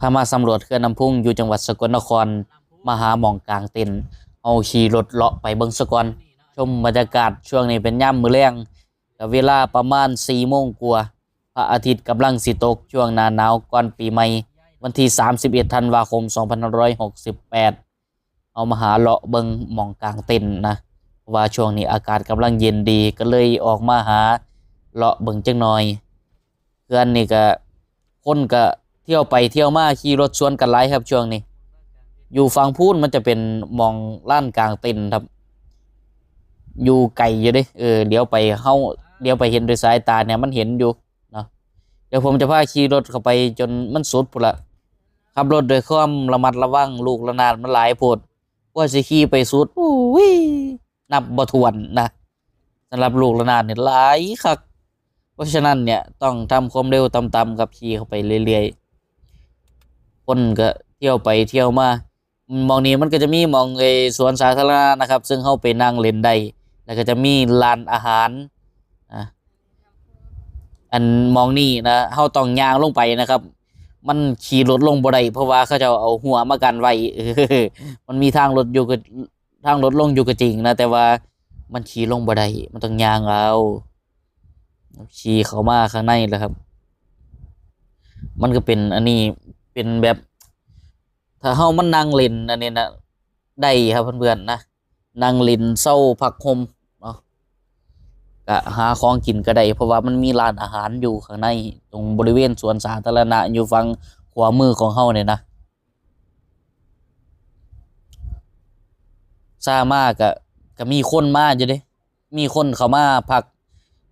พามาสำรวจเขื่อนน้ำพุงอยู่จังหวัดสกลนครมาหาหม่องกลางเต็นท์เอาขี่รถเลาะไปเบิ่งซะก่อนชมบรรยากาศช่วงนี้เป็นยามมื้อแลงกับเวลาประมาณ4โมงกว่าพระอาทิตย์กำลังสิตกช่วงหน้าหนาวก่อนปีใหม่วันที่31ธันวาคม2568เอามาหาเลาะเบิ่งหม่องกลางเต็นท์นะว่าช่วงนี้อากาศกำลังเย็นดีก็เลยออกมาหาเลาะเบิ่งจักหน่อยเพื่อนนี่ก็คนก็เที่ยวไปเที่ยวมาขี่รถสวนกันหลายครับช่วงนี้อยู่ฝั่งพูนมันจะเป็นมองล้านกลางเต็นท์ครับอยู่ไกลอยู่เด้เดี๋ยวไปเดี๋ยวไปเห็นด้วยสายตาเนี่ยมันเห็นอยู่เนาะเดี๋ยวผมจะพาขี่รถเข้าไปจนมันสุดพุ่นละขับรถด้วยความระมัดระวังลูกระนาดมันหลายโพดว่าสิขี่ไปสุดอุ้ยนับบ่ถ้วนนะสำหรับลูกระนาดเนี่ยหลายคักเพราะฉะนั้นเนี่ยต้องทำความเร็วต่ำๆกับขี่เข้าไปเรื่อยๆคนก็เที่ยวไปเที่ยวมามองนี้มันก็จะมีมองสวนสาธารณะนะครับซึ่งเข้าไปนั่งเล่นได้แล้วก็จะมีลานอาหารอ่ะอันมองนี่นะเข้าต้องย่างลงไปนะครับมันขี่รถลงบ่ได้เพราะว่าเขาจะเอาหัวมากันไว้มันมีทางรถอยู่กับทางรถลงอยู่ก็จริงนะแต่ว่ามันขี่ลงบ่ได้มันต้องย่างเอาขี่เข้ามาข้างในแหละครับมันก็เป็นอันนี้เป็นแบบถ้าเฮามันนั่งเล่นอันนี้นะได้ครับเพื่อนๆนะนั่งเล่นเศร้าพักห่มเนาะก็หาของกินก็ได้เพราะว่ามันมีร้านอาหารอยู่ข้างในตรงบริเวณสวนสาธารณะอยู่ฝั่งขวามือของเฮาเนี่ยนะซามากก็มีคนมาอยู่เด้มีคนเข้ามาพัก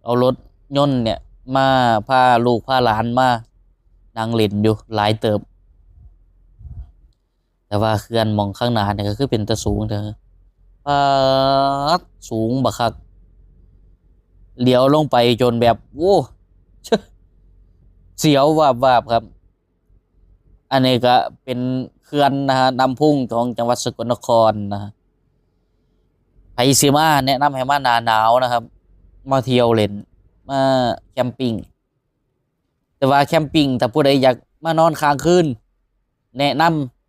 เอารถยนต์เนี่ยมาพาลูกพาหลานมานั่งเล่นอยู่หลายเติบแต่ว่าเขื่อนมองข้างหน้าเนี่ยก็คือเป็นตะสูงเด้อปาดสูงบักคักเลี้ยวลงไปจนแบบโอ้เชอะเสียววาบวาบครับอันนี้ก็เป็นเขื่อนนะฮะน้ำพุงของจังหวัดสกลนครนะฮะไผสิมาแนะนำให้มาหน้าหนาวนะครับมาเที่ยวเล่นมาแคมปิ้งแต่ว่าแคมปิ้งถ้าผู้ใดอยากมานอนค้างคืนแนะน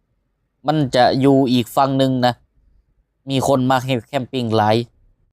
ำมันจะอยู่อีกฝั่งหนึ่งนะมีคนมาแคมปิ้งหลาย